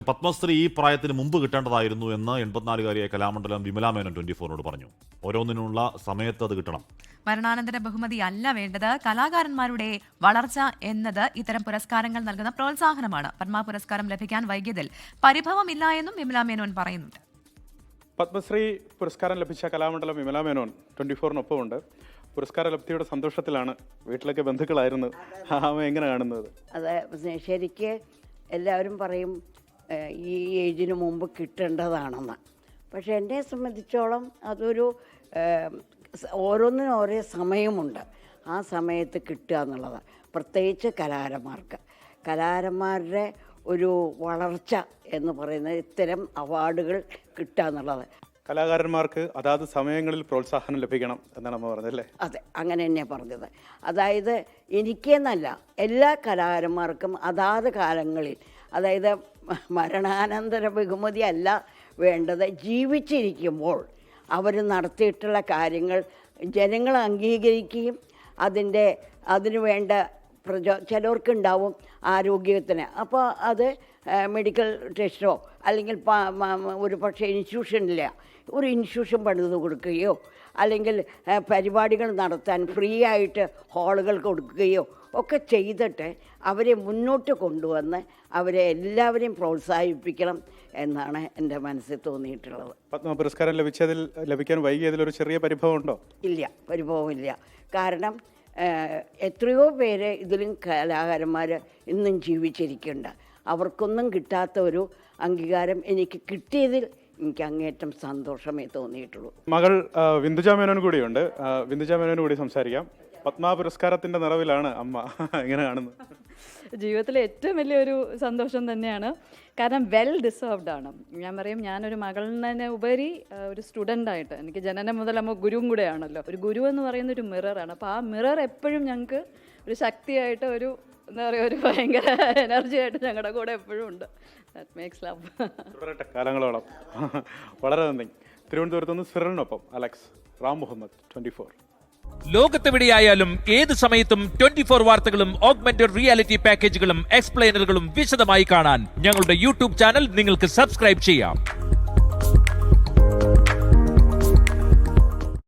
പത്മശ്രീ ഈ പ്രായത്തിന് മുമ്പ് കിട്ടേണ്ടതായിരുന്നു എന്ന് 84-കാരിയായ കലാമണ്ഡലം വിമല മേനോൻ 24 പറഞ്ഞു. ഓരോന്നിനുള്ള സമയത്ത് അത് കിട്ടണം. മരണാനന്തര ബഹുമതി അല്ല വേണ്ടത്. കലാകാരന്മാരുടെ വളർച്ച എന്നത് ഇത്തരം പുരസ്കാരങ്ങൾ നൽകുന്ന പ്രോത്സാഹനമാണ്. പത്മ പുരസ്കാരം ലഭിക്കാൻ വൈകിയതിൽ പരിഭവമില്ല എന്നും വിമല മേനോൻ പറയുന്നുണ്ട്. പത്മശ്രീ പുരസ്കാരം ലഭിച്ച കലാമണ്ഡലം വിമല മേനോൻ 24-നൊപ്പമുണ്ട്. പുരസ്കാര ലബ്ധിയുടെ സന്തോഷത്തിലാണ്. വീട്ടിലൊക്കെ ബന്ധുക്കളായിരുന്നു. എങ്ങനെ കാണുന്നത്? അത് ശരിക്ക് എല്ലാവരും പറയും ഈ ഏജിന് മുമ്പ് കിട്ടേണ്ടതാണെന്ന്. പക്ഷെ എന്നെ സംബന്ധിച്ചോളം അതൊരു ഓരോന്നിനും ഓരോ സമയമുണ്ട്. ആ സമയത്ത് കിട്ടുക എന്നുള്ളത്, പ്രത്യേകിച്ച് കലാകാരന്മാരുടെ ഒരു വളർച്ച എന്ന് പറയുന്നത് ഇത്തരം അവാർഡുകൾ കിട്ടുക എന്നുള്ളത്. കലാകാരന്മാർക്ക് അതാത് സമയങ്ങളിൽ പ്രോത്സാഹനം ലഭിക്കണം എന്നാണ് അമ്മ പറഞ്ഞല്ലേ? അതെ, അങ്ങനെ തന്നെയാണ് പറഞ്ഞത്. അതായത് എനിക്കെന്നല്ല, എല്ലാ കലാകാരന്മാർക്കും അതാത് കാലങ്ങളിൽ, അതായത് മരണാനന്തര ബഹുമതി അല്ല വേണ്ടത്, ജീവിച്ചിരിക്കുമ്പോൾ അവർ നടത്തിയിട്ടുള്ള കാര്യങ്ങൾ ജനങ്ങൾ അംഗീകരിക്കുകയും അതിന് വേണ്ട ചിലർക്കുണ്ടാവും ആരോഗ്യത്തിന്. അപ്പോൾ അത് മെഡിക്കൽ ടെസ്റ്റോ അല്ലെങ്കിൽ ഒരു പക്ഷേ ഒരു ഇൻസ്റ്റിറ്റ്യൂഷൻ പണിത് കൊടുക്കുകയോ അല്ലെങ്കിൽ പരിപാടികൾ നടത്താൻ ഫ്രീ ആയിട്ട് ഹാളുകൾ കൊടുക്കുകയോ ഒക്കെ ചെയ്തിട്ട് അവരെ മുന്നോട്ട് കൊണ്ടുവന്ന് അവരെ എല്ലാവരെയും പ്രോത്സാഹിപ്പിക്കണം എന്നാണ് എൻ്റെ മനസ്സിൽ തോന്നിയിട്ടുള്ളത്. പത്മ പുരസ്കാരം ലഭിക്കാൻ വൈകിയതിൽ ഒരു ചെറിയ പരിഭവമുണ്ടോ? ഇല്ല, പരിഭവമില്ല. കാരണം എത്രയോ പേര് ഇതിലും കലാകാരന്മാർ ഇന്നും ജീവിച്ചിരിക്കുന്നുണ്ട്. അവർക്കൊന്നും കിട്ടാത്ത ഒരു അംഗീകാരം എനിക്ക് കിട്ടിയതിൽ എനിക്ക് അങ്ങേറ്റം സന്തോഷമേ തോന്നിയിട്ടുള്ളൂ. മകൾ വിന്ദുജ മേനോൻ കൂടിയുണ്ട്. വിന്ദുജ മേനോൻ കൂടി സംസാരിക്കാം. പത്മ പുരസ്കാരത്തിന്റെ നിറവിലാണ് അമ്മ. എങ്ങനെ കാണുന്നു? ജീവിതത്തിലെ ഏറ്റവും വലിയൊരു സന്തോഷം തന്നെയാണ്. കാരണം വെൽ ഡിസേർവ്ഡ് ആണ്. ഞാൻ പറയും, ഞാനൊരു മകളിനെ ഉപരി ഒരു സ്റ്റുഡൻ്റായിട്ട് എനിക്ക് ജനനം മുതൽ അമ്മ ഗുരുവും കൂടെയാണല്ലോ. ഒരു ഗുരു എന്ന് പറയുന്ന ഒരു മിററാണ്. അപ്പോൾ ആ മിറർ എപ്പോഴും ഞങ്ങൾക്ക് ഒരു ശക്തിയായിട്ട്, ഒരു എന്താ പറയുക, ഒരു ഭയങ്കര എനർജി ആയിട്ട് ഞങ്ങളുടെ കൂടെ എപ്പോഴും ഉണ്ട്. That makes love. കാലങ്ങളോളം. വളരെ നന്ദി. തിരുവനന്തപുരത്ത് നിന്ന് സിറലിനൊപ്പം അലക്സ് റാം മുഹമ്മദ്, 24. ലോകത്തെവിടെയായാലും ഏത് സമയത്തും 24 വാർത്തകളും ഓഗ്മെന്റഡ് റിയാലിറ്റി പാക്കേജുകളും എക്സ്പ്ലെയിനറുകളും വിശദമായി കാണാൻ ഞങ്ങളുടെ യൂട്യൂബ് ചാനൽ നിങ്ങൾക്ക് സബ്സ്ക്രൈബ് ചെയ്യാം.